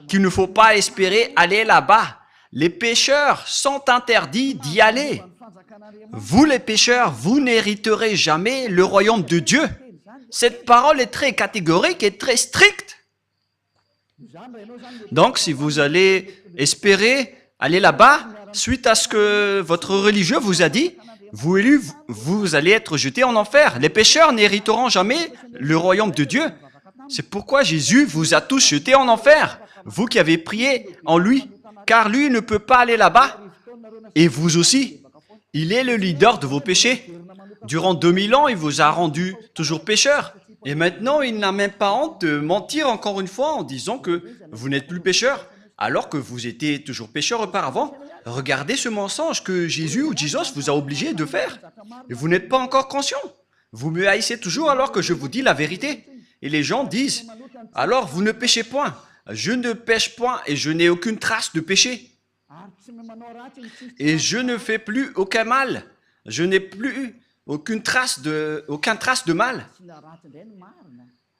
qu'il ne faut pas espérer aller là-bas. Les pécheurs sont interdits d'y aller. Vous les pécheurs, vous n'hériterez jamais le royaume de Dieu. Cette parole est très catégorique et très stricte. Donc, si vous allez espérer aller là-bas, suite à ce que votre religieux vous a dit, vous allez être jeté en enfer. Les pécheurs n'hériteront jamais le royaume de Dieu. C'est pourquoi Jésus vous a tous jetés en enfer, vous qui avez prié en lui, car lui ne peut pas aller là-bas, et vous aussi. Il est le leader de vos péchés. Durant 2000 ans, il vous a rendu toujours pécheur. Et maintenant, il n'a même pas honte de mentir encore une fois en disant que vous n'êtes plus pécheur, alors que vous étiez toujours pécheur auparavant. Regardez ce mensonge que Jésus ou Jesus vous a obligé de faire. Et vous n'êtes pas encore conscient. Vous me haïssez toujours alors que je vous dis la vérité. Et les gens disent, alors vous ne péchez point. Je ne pêche point et je n'ai aucune trace de péché. Et je ne fais plus aucun mal. Je n'ai plus aucune trace de mal.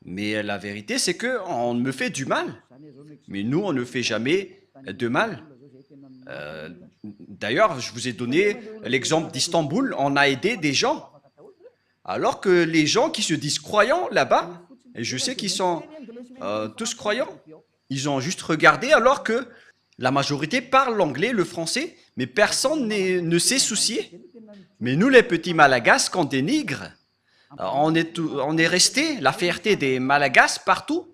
Mais la vérité, c'est qu'on me fait du mal. Mais nous, on ne fait jamais de mal. D'ailleurs, je vous ai donné l'exemple d'Istanbul. On a aidé des gens. Alors que les gens qui se disent croyants là-bas, et je sais qu'ils sont tous croyants, ils ont juste regardé alors que la majorité parle l'anglais, le français, mais personne ne s'est soucié. Mais nous, les petits Malagasy, qu'on dénigre, on est resté la fierté des Malagasy partout.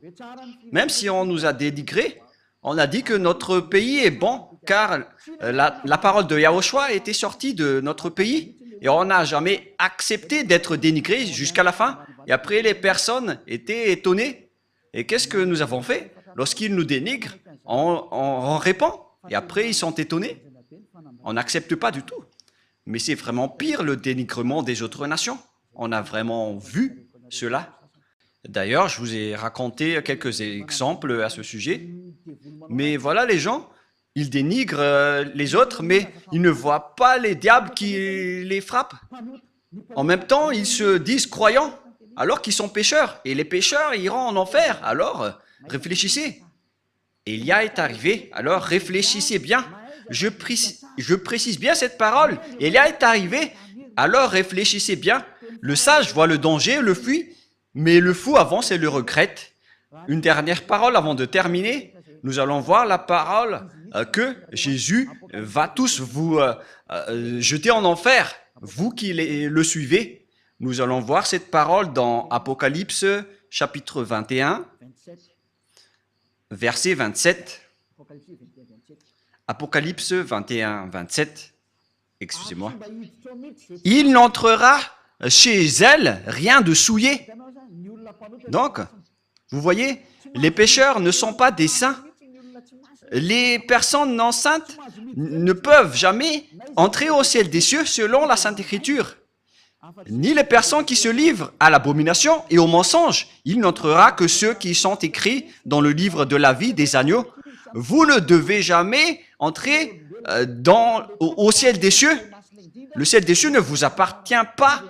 Même si on nous a dénigrés, on a dit que notre pays est bon, car la parole de Yahushua était sortie de notre pays. Et on n'a jamais accepté d'être dénigré jusqu'à la fin. Et après, les personnes étaient étonnées. Et qu'est-ce que nous avons fait? Lorsqu'ils nous dénigrent, on répond. Et après, ils sont étonnés. On n'accepte pas du tout. Mais c'est vraiment pire le dénigrement des autres nations. On a vraiment vu cela. D'ailleurs, je vous ai raconté quelques exemples à ce sujet. Mais voilà, les gens, ils dénigrent les autres, mais ils ne voient pas les diables qui les frappent. En même temps, ils se disent croyants, alors qu'ils sont pécheurs. Et les pécheurs iront en enfer. Alors, réfléchissez. Élia est arrivé, alors réfléchissez bien. Je précise bien cette parole. Élia est arrivé, alors réfléchissez bien. Le sage voit le danger, le fuit, mais le fou avance et le regrette. Une dernière parole avant de terminer. Nous allons voir la parole que Jésus va tous vous jeter en enfer, vous qui le suivez. Nous allons voir cette parole dans Apocalypse chapitre 21, verset 27. Apocalypse 21, 27. Excusez-moi. Il n'entrera chez elle rien de souillé. Donc, vous voyez, les pécheurs ne sont pas des saints. Les personnes non saintes ne peuvent jamais entrer au ciel des cieux selon la Sainte Écriture. Ni les personnes qui se livrent à l'abomination et au mensonge. Il n'entrera que ceux qui sont écrits dans le livre de la vie des agneaux. Vous ne devez jamais entrer au ciel des cieux. Le ciel des cieux ne vous appartient pas,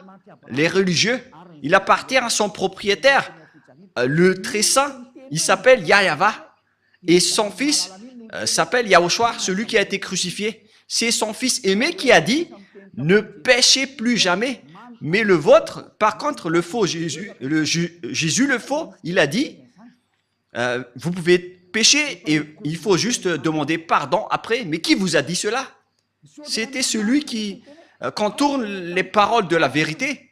les religieux. Il appartient à son propriétaire, le très saint. Il s'appelle Yahava. Et son fils s'appelle Yahushua, celui qui a été crucifié. C'est son fils aimé qui a dit, ne péchez plus jamais. Mais le vôtre, par contre, le faux Jésus, Jésus le faux, il a dit, vous pouvez pécher et il faut juste demander pardon après. Mais qui vous a dit cela? C'était celui qui contourne les paroles de la vérité.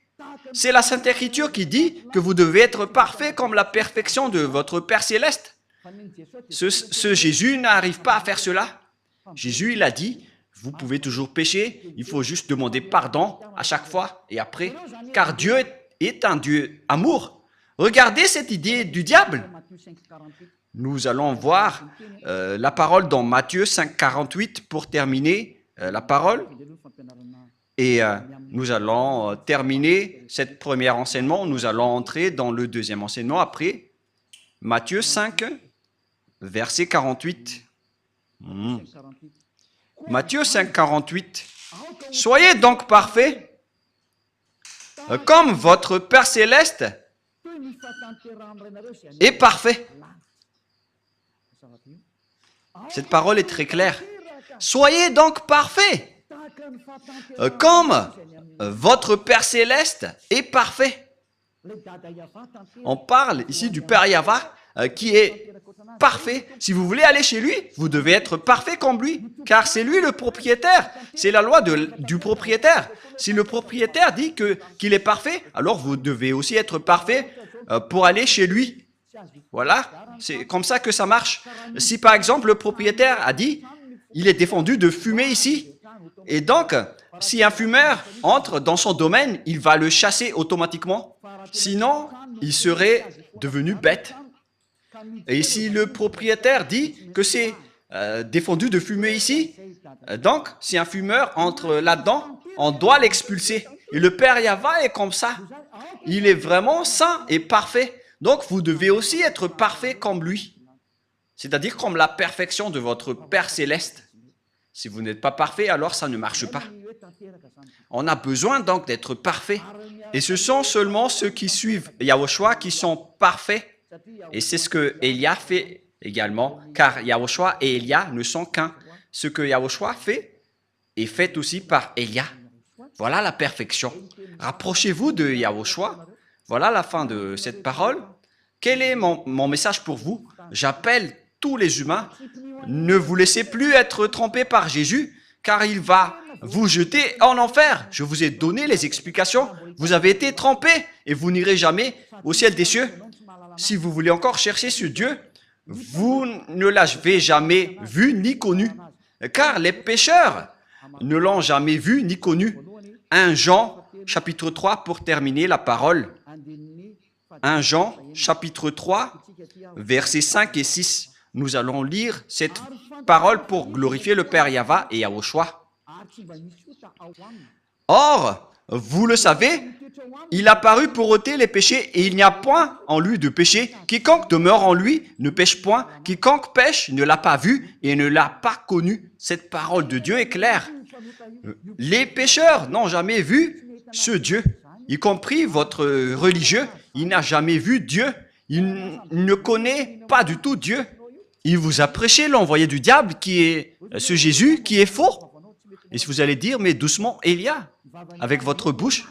C'est la Sainte Écriture qui dit que vous devez être parfait comme la perfection de votre Père Céleste. Ce Jésus n'arrive pas à faire cela. Jésus, il a dit, vous pouvez toujours pécher, il faut juste demander pardon à chaque fois et après, car Dieu est un Dieu amour. Regardez cette idée du diable. Nous allons voir la parole dans Matthieu 5, 48 pour terminer la parole. Et nous allons terminer cette première enseignement. Nous allons entrer dans le deuxième enseignement après. Matthieu 5, verset 48. Matthieu 5, 48. Soyez donc parfaits, comme votre Père céleste est parfait. Cette parole est très claire. Soyez donc parfaits, comme votre Père céleste est parfait. On parle ici du Père Yahva qui est parfait. Si vous voulez aller chez lui, vous devez être parfait comme lui, car c'est lui le propriétaire. C'est la loi du propriétaire. Si le propriétaire dit qu'il est parfait, alors vous devez aussi être parfait pour aller chez lui. Voilà, c'est comme ça que ça marche. Si par exemple le propriétaire a dit, il est défendu de fumer ici, et donc si un fumeur entre dans son domaine, il va le chasser automatiquement. Sinon, il serait devenu bête. Et si le propriétaire dit que c'est défendu de fumer ici, donc si un fumeur entre là-dedans, on doit l'expulser. Et le Père Yahva est comme ça. Il est vraiment saint et parfait. Donc vous devez aussi être parfait comme lui. C'est-à-dire comme la perfection de votre Père céleste. Si vous n'êtes pas parfait, alors ça ne marche pas. On a besoin donc d'être parfait. Et ce sont seulement ceux qui suivent Yahushua qui sont parfaits. Et c'est ce que Élia fait également, car Yahushua et Élia ne sont qu'un. Ce que Yahushua fait est fait aussi par Élia. Voilà la perfection. Rapprochez-vous de Yahushua. Voilà la fin de cette parole. Quel est mon message pour vous? J'appelle tous les humains. Ne vous laissez plus être trompés par Jésus, car il va vous jeter en enfer. Je vous ai donné les explications. Vous avez été trompés et vous n'irez jamais au ciel des cieux. Si vous voulez encore chercher ce Dieu, vous ne l'avez jamais vu ni connu, car les pécheurs ne l'ont jamais vu ni connu. 1 Jean, chapitre 3, pour terminer la parole. 1 Jean, chapitre 3, versets 5 et 6. Nous allons lire cette parole pour glorifier le Père Yahva et Yahushua. Or, vous le savez, il a paru pour ôter les péchés et il n'y a point en lui de péché. Quiconque demeure en lui ne pêche point. Quiconque pêche ne l'a pas vu et ne l'a pas connu. Cette parole de Dieu est claire. Les pécheurs n'ont jamais vu ce Dieu, y compris votre religieux. Il n'a jamais vu Dieu. Il ne connaît pas du tout Dieu. Il vous a prêché l'envoyé du diable qui est ce Jésus qui est faux. Et si vous allez dire, mais doucement, Élia, avec votre bouche,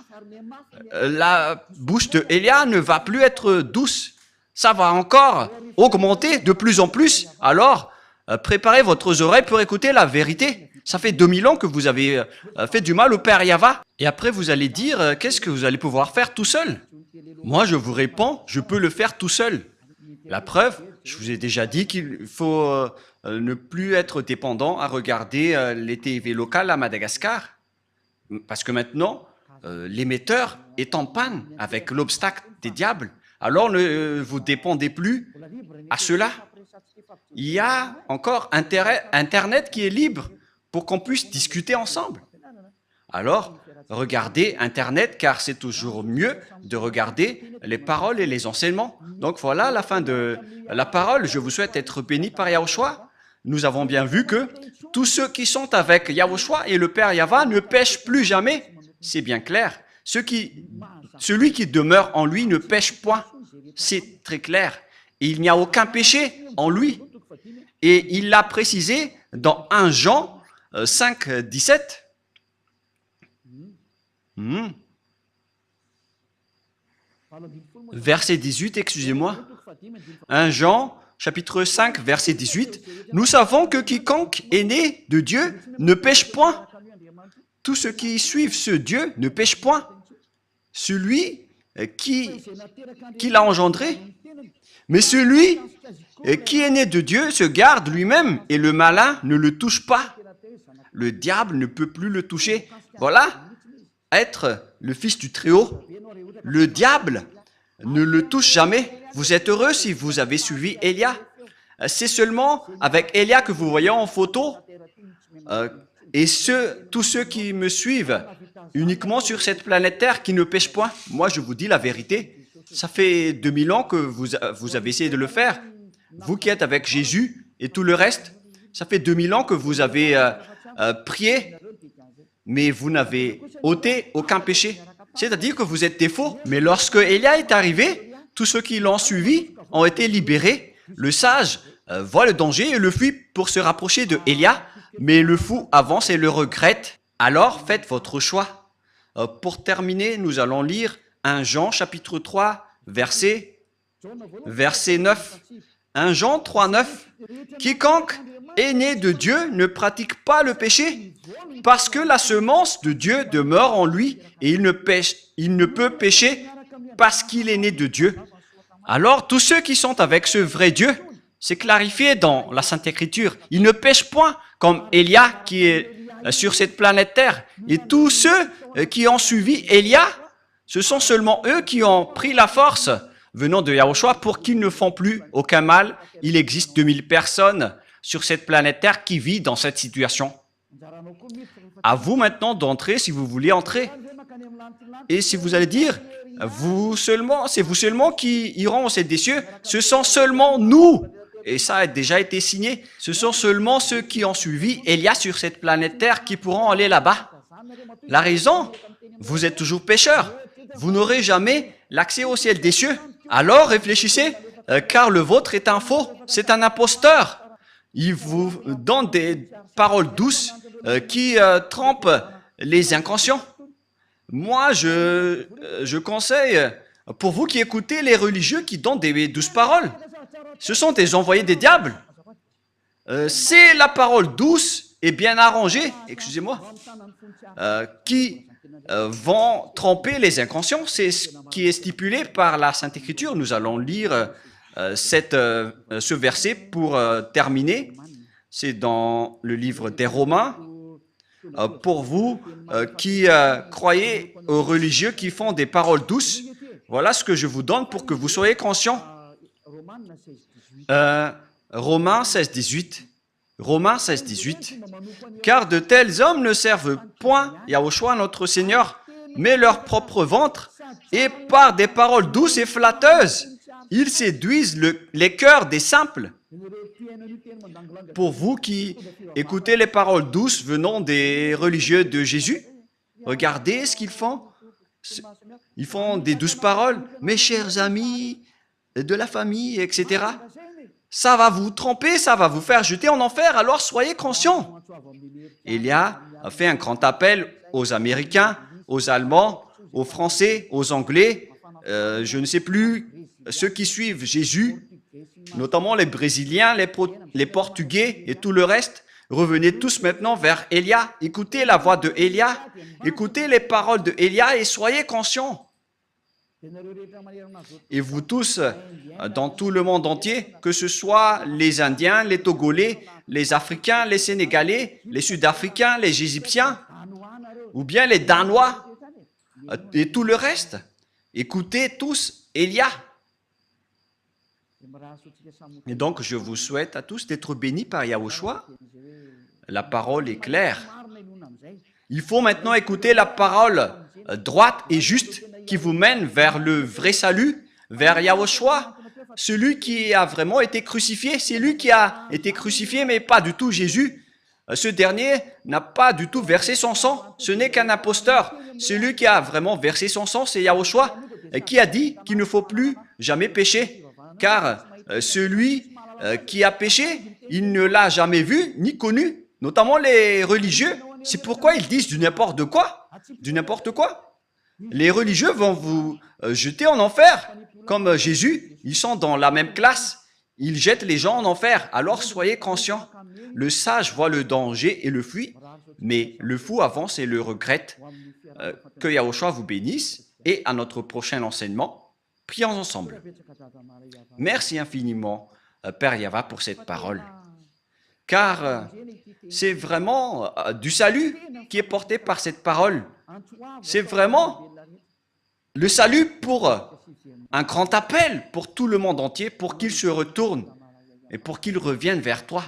la bouche de Élia ne va plus être douce. Ça va encore augmenter de plus en plus. Alors, préparez votre oreille pour écouter la vérité. Ça fait 2000 ans que vous avez fait du mal au Père Yahva. Et après, vous allez dire, qu'est-ce que vous allez pouvoir faire tout seul? Moi, je vous réponds, je peux le faire tout seul. La preuve, je vous ai déjà dit qu'il faut ne plus être dépendant à regarder les TV locales à Madagascar. Parce que maintenant, l'émetteur est en panne avec l'obstacle des diables. Alors ne vous dépendez plus à cela. Il y a encore Internet qui est libre pour qu'on puisse discuter ensemble. Alors, regardez Internet, car c'est toujours mieux de regarder les paroles et les enseignements. Donc voilà la fin de la parole. Je vous souhaite être bénis par Yahushua. Nous avons bien vu que tous ceux qui sont avec Yahushua et le Père Yahva ne pêchent plus jamais. C'est bien clair. Celui qui demeure en lui ne pêche point. C'est très clair. Et il n'y a aucun péché en lui. Et il l'a précisé dans 1 Jean 5, 17. Verset 18, excusez-moi. 1 Jean, chapitre 5, verset 18. Nous savons que quiconque est né de Dieu ne pêche point. Tous ceux qui suivent ce Dieu ne pêchent point. Celui qui l'a engendré Mais celui qui est né de Dieu se garde lui-même et le malin ne le touche pas. Le diable ne peut plus le toucher. Voilà, être le fils du Très-Haut. Le diable ne le touche jamais. Vous êtes heureux si vous avez suivi Élia. C'est seulement avec Élia que vous voyez en photo. Et tous ceux qui me suivent uniquement sur cette planète Terre qui ne pêchent point. Moi, je vous dis la vérité. Ça fait 2000 ans que vous avez essayé de le faire. Vous qui êtes avec Jésus et tout le reste, ça fait 2000 ans que vous avez prié, mais vous n'avez ôté aucun péché. C'est-à-dire que vous êtes des faux. Mais lorsque Élia est arrivé, tous ceux qui l'ont suivi ont été libérés. Le sage voit le danger et le fuit pour se rapprocher de Élia, mais le fou avance et le regrette. Alors faites votre choix. Pour terminer, nous allons lire 1 Jean chapitre 3, verset 9. 1 Jean 3, 9. Quiconque est né de Dieu ne pratique pas le péché, parce que la semence de Dieu demeure en lui et il ne peut pécher parce qu'il est né de Dieu. Alors tous ceux qui sont avec ce vrai Dieu, c'est clarifié dans la Sainte Écriture, ils ne pêchent point comme Élia qui est sur cette planète Terre. Et tous ceux qui ont suivi Élia, ce sont seulement eux qui ont pris la force venant de Yahushua pour qu'ils ne font plus aucun mal. Il existe 2000 personnes sur cette planète Terre qui vivent dans cette situation. À vous maintenant d'entrer si vous voulez entrer. Et si vous allez dire, c'est vous seulement qui iront au ciel des cieux, ce sont seulement nous. Et ça a déjà été signé. Ce sont seulement ceux qui ont suivi Élia sur cette planète Terre qui pourront aller là-bas. La raison, vous êtes toujours pécheurs. Vous n'aurez jamais l'accès au ciel des cieux. Alors réfléchissez, car le vôtre est un faux, c'est un imposteur. Il vous donne des paroles douces qui trompent les inconscients. Moi, je conseille, pour vous qui écoutez les religieux qui donnent des douces paroles, ce sont des envoyés des diables. C'est la parole douce et bien arrangée, excusez-moi, qui vont tromper les inconscients. C'est ce qui est stipulé par la Sainte Écriture. Nous allons lire ce verset pour terminer. C'est dans le livre des Romains. Pour vous qui croyez aux religieux qui font des paroles douces, voilà ce que je vous donne pour que vous soyez conscients. Romains 16, 18. Romains 16, 18. Car de tels hommes ne servent point Yahushua notre Seigneur, mais leur propre ventre, et par des paroles douces et flatteuses, ils séduisent les cœurs des simples. Pour vous qui écoutez les paroles douces venant des religieux de Jésus, regardez ce qu'ils font. Ils font des douces paroles, mes chers amis, de la famille, etc. Ça va vous tromper, ça va vous faire jeter en enfer, alors soyez conscients. Élia a fait un grand appel aux Américains, aux Allemands, aux Français, aux Anglais, je ne sais plus, ceux qui suivent Jésus, notamment les Brésiliens, les Portugais et tout le reste. Revenez tous maintenant vers Élia. Écoutez la voix de Élia. Écoutez les paroles de Élia et soyez conscients. Et vous tous, dans tout le monde entier, que ce soit les Indiens, les Togolais, les Africains, les Sénégalais, les Sud-Africains, les Égyptiens, ou bien les Danois, et tout le reste, écoutez tous Élia. Et donc, je vous souhaite à tous d'être bénis par Yahushua. La parole est claire. Il faut maintenant écouter la parole droite et juste qui vous mène vers le vrai salut, vers Yahushua, celui qui a vraiment été crucifié. C'est lui qui a été crucifié, mais pas du tout Jésus. Ce dernier n'a pas du tout versé son sang. Ce n'est qu'un imposteur. Celui qui a vraiment versé son sang, c'est Yahushua, qui a dit qu'il ne faut plus jamais pécher. Car celui qui a péché, il ne l'a jamais vu ni connu, notamment les religieux. C'est pourquoi ils disent du n'importe quoi. Du n'importe quoi. Les religieux vont vous jeter en enfer, comme Jésus. Ils sont dans la même classe. Ils jettent les gens en enfer. Alors soyez conscients. Le sage voit le danger et le fuit, mais le fou avance et le regrette. Que Yahushua vous bénisse et à notre prochain enseignement. Prions ensemble. Merci infiniment, Père Yava, pour cette parole. Car c'est vraiment du salut qui est porté par cette parole. C'est vraiment le salut pour un grand appel pour tout le monde entier, pour qu'il se retourne et pour qu'il revienne vers toi.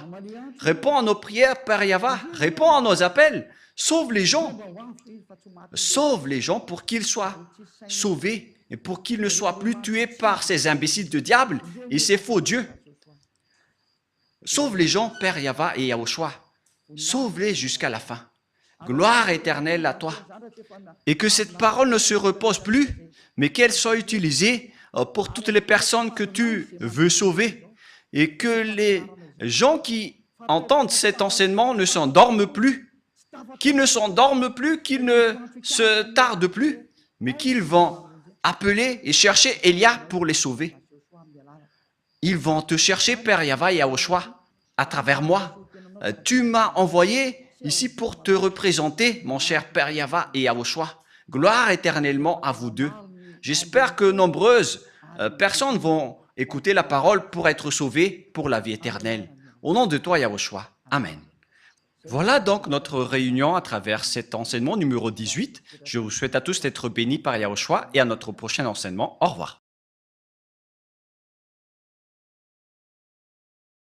Réponds à nos prières, Père Yava. Réponds à nos appels. Sauve les gens. Sauve les gens pour qu'ils soient sauvés et pour qu'ils ne soient plus tués par ces imbéciles de diable et ces faux dieux. Sauve les gens, Père Yava et Yahushua. Sauve-les jusqu'à la fin. Gloire éternelle à toi. Et que cette parole ne se repose plus, mais qu'elle soit utilisée pour toutes les personnes que tu veux sauver. Et que les gens qui entendent cet enseignement ne s'endorment plus, qu'ils ne s'endorment plus, qu'ils ne se tardent plus, mais qu'ils vont appeler et chercher Elia pour les sauver. Ils vont te chercher, Père Yava et Yahushua, à travers moi. Tu m'as envoyé ici pour te représenter, mon cher Père Yava et Yahushua. Gloire éternellement à vous deux. J'espère que nombreuses personnes vont écouter la parole pour être sauvées pour la vie éternelle. Au nom de toi, Yahushua. Amen. Voilà donc notre réunion à travers cet enseignement numéro 18. Je vous souhaite à tous d'être bénis par Yahushua et à notre prochain enseignement. Au revoir.